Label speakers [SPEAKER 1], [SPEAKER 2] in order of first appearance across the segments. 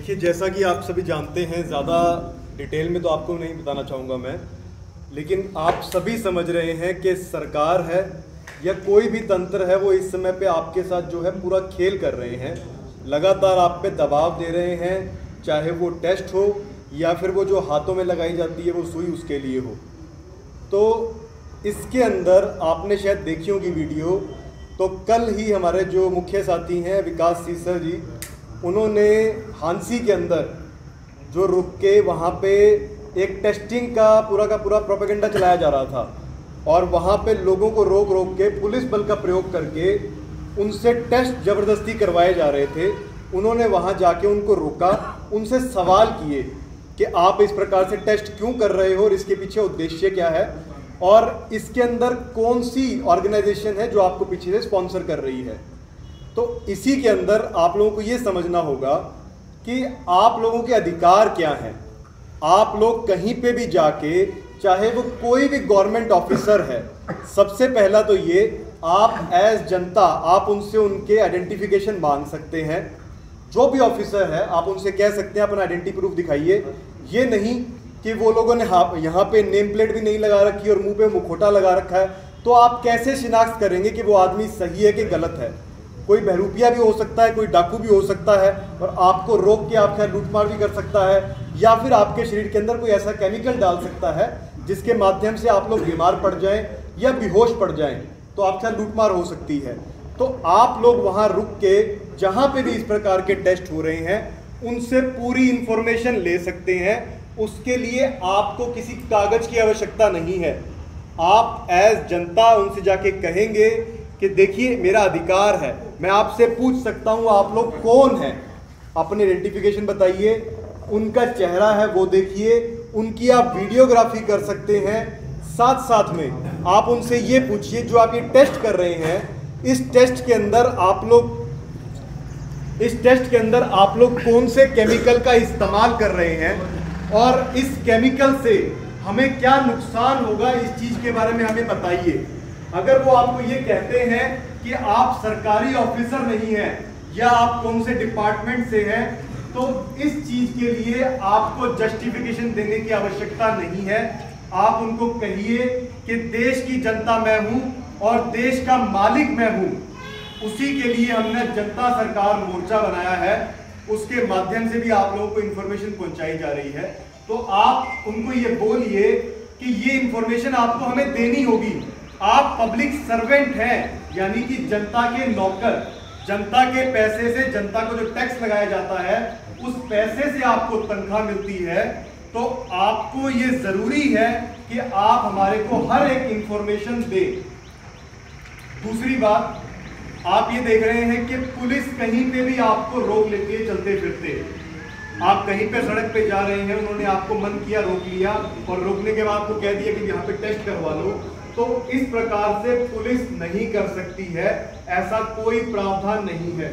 [SPEAKER 1] देखिए, जैसा कि आप सभी जानते हैं, ज़्यादा डिटेल में तो आपको नहीं बताना चाहूँगा मैं, लेकिन आप सभी समझ रहे हैं कि सरकार है या कोई भी तंत्र है वो इस समय पे आपके साथ जो है पूरा खेल कर रहे हैं। लगातार आप पे दबाव दे रहे हैं, चाहे वो टेस्ट हो या फिर वो जो हाथों में लगाई जाती है वो सुई उसके लिए हो। तो इसके अंदर आपने शायद देखी होगी वीडियो, तो कल ही हमारे जो मुख्य साथी हैं विकास सीसर जी, उन्होंने हांसी के अंदर जो रुक के वहाँ पे एक टेस्टिंग का पूरा प्रोपेगेंडा चलाया जा रहा था और वहाँ पे लोगों को रोक रोक के पुलिस बल का प्रयोग करके उनसे टेस्ट ज़बरदस्ती करवाए जा रहे थे। उन्होंने वहाँ जाके उनको रोका, उनसे सवाल किए कि आप इस प्रकार से टेस्ट क्यों कर रहे हो और इसके पीछे उद्देश्य क्या है और इसके अंदर कौन सी ऑर्गेनाइजेशन है जो आपको पीछे से स्पॉन्सर कर रही है। तो इसी के अंदर आप लोगों को ये समझना होगा कि आप लोगों के अधिकार क्या हैं। आप लोग कहीं पे भी जाके, चाहे वो कोई भी गवर्नमेंट ऑफिसर है, सबसे पहला तो ये आप एज जनता आप उनसे उनके आइडेंटिफिकेशन मांग सकते हैं। जो भी ऑफिसर है आप उनसे कह सकते हैं अपना आइडेंटिटी प्रूफ दिखाइए। ये नहीं कि वो लोगों ने यहाँ पे नेम प्लेट भी नहीं लगा रखी और मुंह पे मुखौटा लगा रखा है, तो आप कैसे शिनाख्त करेंगे कि वो आदमी सही है कि गलत है। कोई बहरूपिया भी हो सकता है, कोई डाकू भी हो सकता है और आपको रोक के आपके लूटमार भी कर सकता है, या फिर आपके शरीर के अंदर कोई ऐसा केमिकल डाल सकता है जिसके माध्यम से आप लोग बीमार पड़ जाएं या बेहोश पड़ जाएं, तो आपके साथ लूटमार हो सकती है। तो आप लोग वहां रुक के जहां पे भी इस प्रकार के टेस्ट हो रहे हैं उनसे पूरी इंफॉर्मेशन ले सकते हैं। उसके लिए आपको किसी कागज की आवश्यकता नहीं है। आप एज जनता उनसे जाके कहेंगे कि देखिए मेरा अधिकार है, मैं आपसे पूछ सकता हूं आप लोग कौन हैं, अपने आइडेंटिफिकेशन बताइए, उनका चेहरा है वो देखिए, उनकी आप वीडियोग्राफी कर सकते हैं। साथ साथ में आप उनसे ये पूछिए जो आप ये टेस्ट कर रहे हैं, इस टेस्ट के अंदर आप लोग कौन से केमिकल का इस्तेमाल कर रहे हैं और इस केमिकल से हमें क्या नुकसान होगा, इस चीज के बारे में हमें बताइए। अगर वो आपको ये कहते हैं कि आप सरकारी ऑफिसर नहीं हैं या आप कौन से डिपार्टमेंट से हैं, तो इस चीज के लिए आपको जस्टिफिकेशन देने की आवश्यकता नहीं है। आप उनको कहिए कि देश की जनता मैं हूं और देश का मालिक मैं हूं, उसी के लिए हमने जनता सरकार मोर्चा बनाया है, उसके माध्यम से भी आप लोगों को इंफॉर्मेशन पहुंचाई जा रही है। तो आप उनको ये बोलिए कि ये इंफॉर्मेशन आपको हमें देनी होगी। आप पब्लिक सर्वेंट हैं, यानी कि जनता के नौकर, जनता के पैसे से, जनता को जो टैक्स लगाया जाता है उस पैसे से आपको तनख्वाह मिलती है। तो आपको ये जरूरी है कि आप हमारे को हर एक इंफॉर्मेशन दें। दूसरी बात, आप ये देख रहे हैं कि पुलिस कहीं पे भी आपको रोक लेती है चलते फिरते। आप कहीं पे सड़क पे जा रहे हैं, उन्होंने आपको मन किया, रोक लिया और रोकने के बाद आपको कह दिया कि यहाँ पे टेस्ट करवा लो, तो इस प्रकार से पुलिस नहीं कर सकती है, ऐसा कोई प्रावधान नहीं है।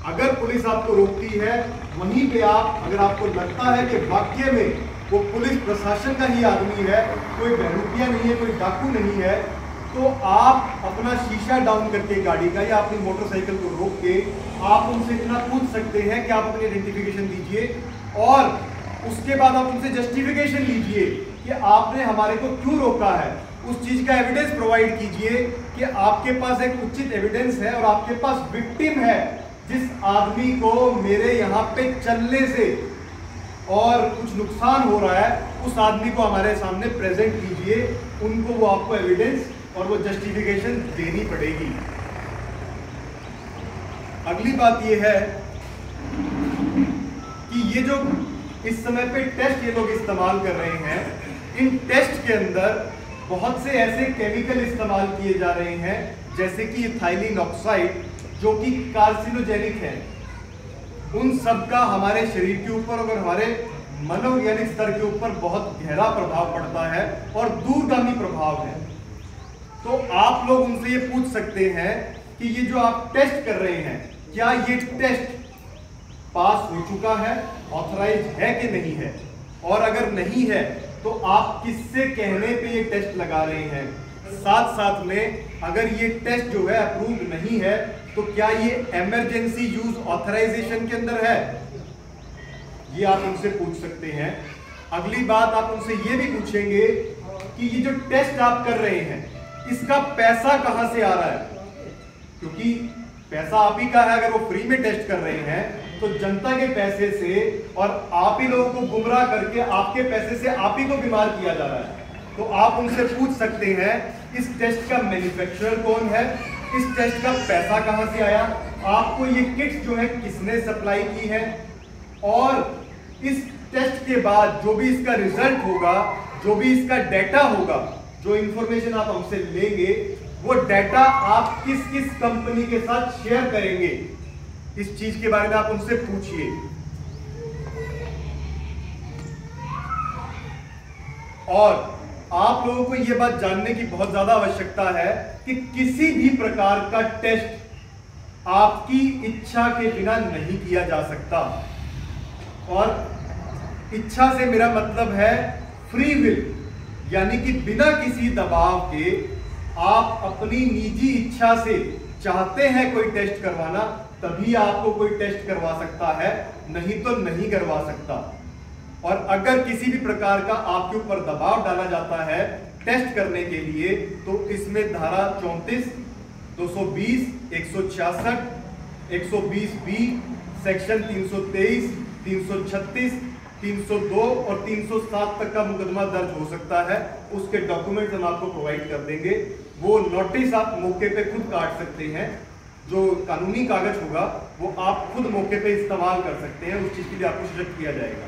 [SPEAKER 1] अगर पुलिस आपको रोकती है, वहीं पे आप, अगर आपको लगता है कि वाकई में वो पुलिस प्रशासन का ही आदमी है, कोई बहरूपिया नहीं है, कोई डाकू नहीं है, तो आप अपना शीशा डाउन करके गाड़ी का या अपनी मोटरसाइकिल को रोक के आप उनसे इतना पूछ सकते हैं कि आप अपनी आइडेंटिफिकेशन दीजिए और उसके बाद आप उनसे जस्टिफिकेशन लीजिए कि आपने हमारे को क्यों रोका है। उस चीज का एविडेंस प्रोवाइड कीजिए कि आपके पास एक उचित एविडेंस है और आपके पास विक्टिम है, जिस आदमी को मेरे यहाँ पे चलने से और कुछ नुकसान हो रहा है, उस आदमी को हमारे सामने प्रेजेंट कीजिए। उनको वो आपको एविडेंस और वो जस्टिफिकेशन देनी पड़ेगी। अगली बात ये है कि ये जो इस समय पे टेस्ट ये लोग इस्तेमाल कर रहे हैं, इन टेस्ट के अंदर बहुत से ऐसे केमिकल इस्तेमाल किए जा रहे हैं जैसे कि इथाइलिन ऑक्साइड, जो कि कार्सिनोजेनिक है। उन सब का हमारे शरीर के ऊपर और हमारे मनोवैज्ञानिक स्तर के ऊपर बहुत गहरा प्रभाव पड़ता है और दूरगामी प्रभाव है। तो आप लोग उनसे ये पूछ सकते हैं कि ये जो आप टेस्ट कर रहे हैं, क्या ये टेस्ट पास हो चुका है, ऑथराइज है कि नहीं है, और अगर नहीं है तो आप किससे कहने पे ये टेस्ट लगा रहे हैं। साथ साथ में अगर ये टेस्ट जो है अप्रूव्ड नहीं है तो क्या ये इमरजेंसी यूज ऑथराइजेशन के अंदर है। ये आप उनसे पूछ सकते हैं। अगली बात आप उनसे ये भी पूछेंगे कि ये जो टेस्ट आप कर रहे हैं इसका पैसा कहां से आ रहा है, क्योंकि पैसा आप ही का है। अगर वो फ्री में टेस्ट कर रहे हैं तो जनता के पैसे से और आप ही लोगों को गुमराह करके आपके पैसे से आप ही को बीमार किया जा रहा है। तो आप उनसे पूछ सकते हैं इस टेस्ट का मैन्युफैक्चरर कौन है, इस टेस्ट का पैसा कहां से आया, आपको ये किट्स जो है किसने सप्लाई की है, और इस टेस्ट के बाद जो भी इसका रिजल्ट होगा, जो भी इसका डेटा होगा, जो इंफॉर्मेशन आप हमसे लेंगे, वो डेटा आप किस किस कंपनी के साथ शेयर करेंगे, इस चीज के बारे में आप उनसे पूछिए। और आप लोगों को यह बात जानने की बहुत ज्यादा आवश्यकता है कि किसी भी प्रकार का टेस्ट आपकी इच्छा के बिना नहीं किया जा सकता। और इच्छा से मेरा मतलब है फ्री विल, यानी कि बिना किसी दबाव के आप अपनी निजी इच्छा से चाहते हैं कोई टेस्ट करवाना, तभी आपको कोई टेस्ट करवा सकता है, नहीं तो नहीं करवा सकता। और अगर किसी भी प्रकार का आपके ऊपर दबाव डाला जाता है टेस्ट करने के लिए, तो इसमें धारा 34, 220, 166, 120B, सेक्शन 323, 336, 302 और 307 तक का मुकदमा दर्ज हो सकता है। उसके डॉक्यूमेंट्स हम आपको प्रोवाइड कर देंगे। वो नोटिस आप मौके पे खुद काट सकते हैं, जो कानूनी कागज होगा वो आप खुद मौके पे इस्तेमाल कर सकते हैं, उस चीज के लिए आपको सजेक्ट किया जाएगा।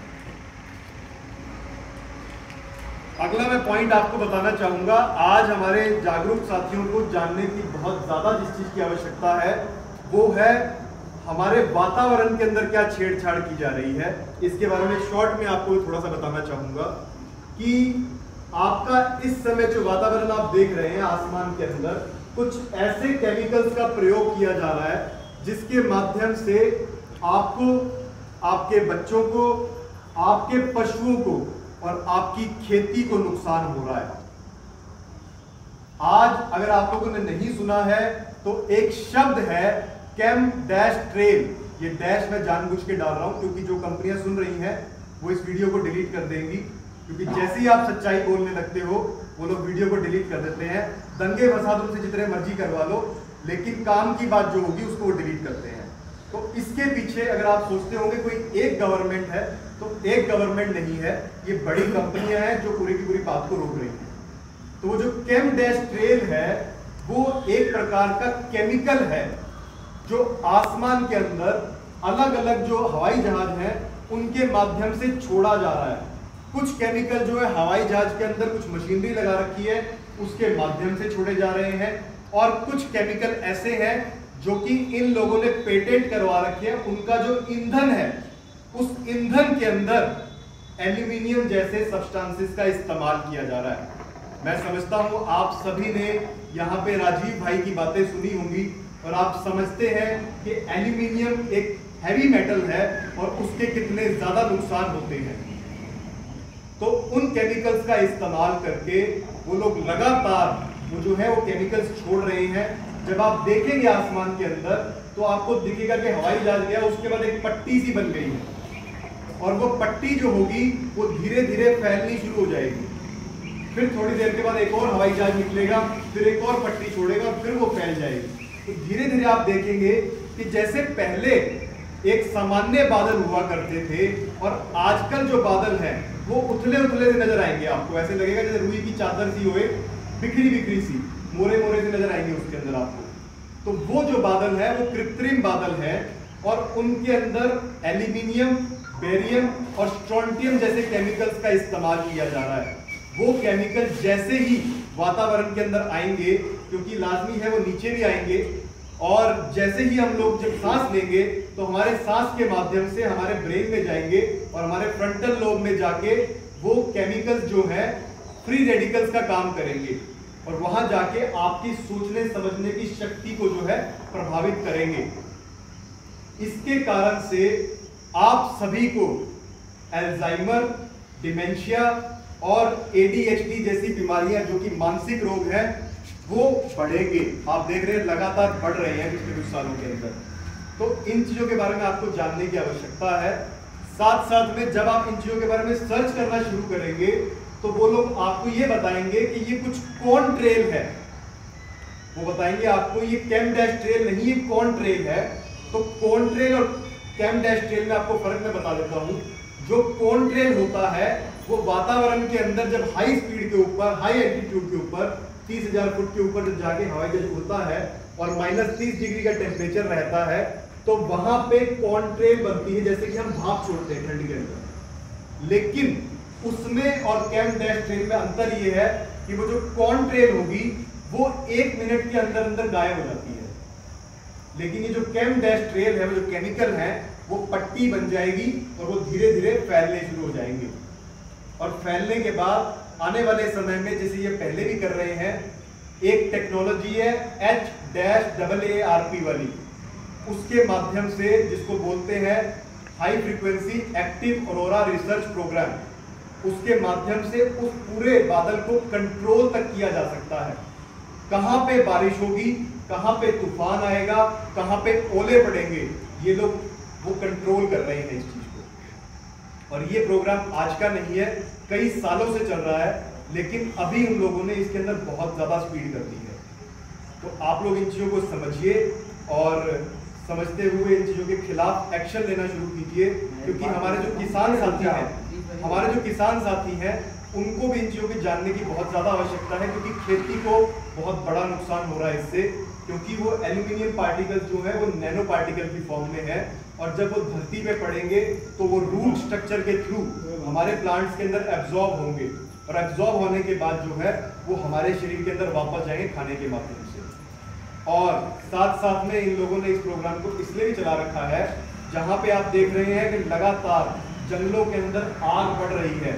[SPEAKER 1] अगला मैं पॉइंट आपको बताना चाहूंगा, आज हमारे जागरूक साथियों को जानने की बहुत ज्यादा जिस चीज की आवश्यकता है वो है हमारे वातावरण के अंदर क्या छेड़छाड़ की जा रही है। इसके बारे में शॉर्ट में आपको थोड़ा सा बताना चाहूंगा कि आपका इस समय जो वातावरण आप देख रहे हैं आसमान के अंदर, कुछ ऐसे केमिकल्स का प्रयोग किया जा रहा है जिसके माध्यम से आपको, आपके बच्चों को, आपके पशुओं को और आपकी खेती को नुकसान हो रहा है। आज अगर आप लोगों ने नहीं सुना है तो एक शब्द है केम डैश ट्रेल। ये डैश मैं जानबूझ के डाल रहा हूं क्योंकि जो कंपनियां सुन रही हैं वो इस वीडियो को डिलीट कर देंगी, क्योंकि जैसे ही आप सच्चाई बोलने लगते हो वो लोग वीडियो को डिलीट कर देते हैं। दंगे फसाद उनसे जितने मर्जी करवा लो, लेकिन काम की बात जो होगी उसको वो डिलीट करते हैं। तो इसके पीछे अगर आप सोचते होंगे कोई एक गवर्नमेंट है, तो एक गवर्नमेंट नहीं है, ये बड़ी कंपनियां हैं जो पूरी की पूरी बात को रोक रही हैं। तो वो जो केम डैश ट्रेल है वो एक प्रकार का केमिकल है जो आसमान के अंदर अलग अलग जो हवाई जहाज हैं उनके माध्यम से छोड़ा जा रहा है। कुछ केमिकल जो है हवाई जहाज के अंदर कुछ मशीनरी लगा रखी है उसके माध्यम से छोड़े जा रहे हैं, और कुछ केमिकल ऐसे हैं जो कि इन लोगों ने पेटेंट करवा रखी है। उनका जो ईंधन है उस ईंधन के अंदर एल्यूमिनियम जैसे सब्सटेंसेस का इस्तेमाल किया जा रहा है। मैं समझता हूं आप सभी ने यहाँ पे राजीव भाई की बातें सुनी होंगी और आप समझते हैं कि एल्यूमिनियम एक हैवी मेटल है और उसके कितने ज्यादा नुकसान होते हैं। तो उन केमिकल्स का इस्तेमाल करके वो लोग लगातार वो जो है वो केमिकल्स छोड़ रहे हैं। जब आप देखेंगे आसमान के अंदर तो आपको दिखेगा कि हवाई जहाज गया, उसके बाद एक पट्टी सी बन गई है और वो पट्टी जो होगी वो धीरे धीरे फैलनी शुरू हो जाएगी। फिर थोड़ी देर के बाद एक और हवाई जहाज निकलेगा, फिर एक और पट्टी छोड़ेगा, फिर वो फैल जाएगी। तो धीरे धीरे आप देखेंगे कि जैसे पहले एक सामान्य बादल हुआ करते थे और आजकल जो बादल है वो उथले उथले से नजर आएंगे। आपको ऐसे लगेगा जैसे रुई की चादर सी होए, बिखरी बिखरी सी, मोरे मोरे से नजर आएंगे उसके अंदर आपको। तो वो जो बादल है वो कृत्रिम बादल है और उनके अंदर एल्यूमिनियम, बेरियम और स्ट्रोंटियम जैसे केमिकल्स का इस्तेमाल किया जा रहा है। वो केमिकल जैसे ही वातावरण के अंदर आएंगे, क्योंकि लाजमी है वो नीचे भी आएंगे, और जैसे ही हम लोग जब सांस लेंगे तो हमारे सांस के माध्यम से हमारे ब्रेन में जाएंगे और हमारे फ्रंटल लोब में जाके वो केमिकल्स जो है फ्री रेडिकल्स का काम करेंगे और वहां जाके आपकी सोचने समझने की शक्ति को जो है प्रभावित करेंगे। इसके कारण से आप सभी को अल्जाइमर, डिमेंशिया और ADHD जैसी बीमारियां जो कि मानसिक रोग है वो बढ़ेंगे। आप देख रहे हैं लगातार बढ़ रहे हैं पिछले कुछ सालों के अंदर। तो इन चीजों के बारे में आपको जानने की आवश्यकता है। साथ साथ में जब आप इन चीजों के बारे में सर्च करना शुरू करेंगे तो वो लोग आपको ये बताएंगे कि ये कुछ कौन ट्रेल है। वो बताएंगे आपको ये कैम डैश ट्रेल नहीं, ये कौन ट्रेल है। तो कौन ट्रेल और कैम डैश ट्रेल में आपको फर्क मैं बता देता हूँ। जो कौन ट्रेल होता है वो वातावरण के अंदर जब हाई स्पीड के ऊपर, हाई एल्टीट्यूड के ऊपर 30,000 फुट के ऊपर जब जाके हवाई जहाज उड़ता है और -30 डिग्री का टेम्परेचर रहता है तो वहां पे कौन ट्रेल बनती है, जैसे कि हम भाप छोड़ते हैं ठंडी के अंदर। लेकिन उसमें और कैम डैश ट्रेल में अंतर ये है कि वो जो कौन ट्रेल होगी वो 1 मिनट के अंदर अंदर गायब हो जाती है। लेकिन ये जो कैम डैश ट्रेल है, वो जो केमिकल है, वो पट्टी बन जाएगी और वो धीरे धीरे फैलने शुरू हो जाएंगे। और फैलने के बाद आने वाले समय में, जैसे ये पहले भी कर रहे हैं, एक टेक्नोलॉजी है HAARP वाली, उसके माध्यम से, जिसको बोलते हैं high frequency active aurora research program, उसके माध्यम से उस पूरे बादल को कंट्रोल तक किया जा सकता है। कहां पे बारिश होगी, कहां पे तूफान आएगा, कहां पे ओले पड़ेंगे, ये लोग वो कंट्रोल कर रहे हैं इस चीज को। और ये प्रोग्राम आज का नहीं है, कई सालों से चल रहा है, लेकिन अभी उन लोगों ने इसके अंदर बहुत ज्यादा स्पीड कर दी है। तो आप लोग इन चीजों को समझिए और समझते हुए इन चीजों के खिलाफ एक्शन लेना शुरू कीजिए, क्योंकि हमारे जो किसान साथी हैं उनको भी इन चीजों की जानने की बहुत ज्यादा आवश्यकता है, क्योंकि खेती को बहुत बड़ा नुकसान हो रहा है इससे, क्योंकि वो एल्यूमिनियम पार्टिकल जो है वो नैनो पार्टिकल की फॉर्म में है और जब वो धरती पे पड़ेंगे तो वो रूट स्ट्रक्चर के थ्रू हमारे प्लांट्स के अंदर एब्जॉर्ब होंगे और एब्जॉर्ब होने के बाद जो है वो हमारे शरीर के अंदर वापस जाएंगे खाने के माध्यम से। और साथ साथ में इन लोगों ने इस प्रोग्राम को इसलिए भी चला रखा है, जहां पे आप देख रहे हैं कि लगातार जंगलों के अंदर आग बढ़ रही है,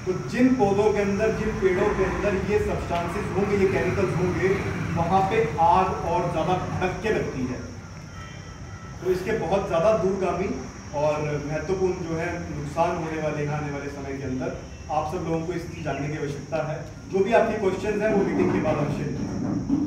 [SPEAKER 1] तो जिन पौधों के अंदर, जिन पेड़ों के अंदर ये सब्सटेंसेस होंगे, ये केमिकल्स होंगे, वहां पे आग और ज्यादा भड़क के लगती है। तो इसके बहुत ज्यादा दूरगामी और महत्वपूर्ण जो है नुकसान होने वाले हैं आने वाले समय के अंदर। आप सब लोगों को इसकी जानने की आवश्यकता है। जो भी आपके क्वेश्चन है वो मीटिंग के बाद अवश्य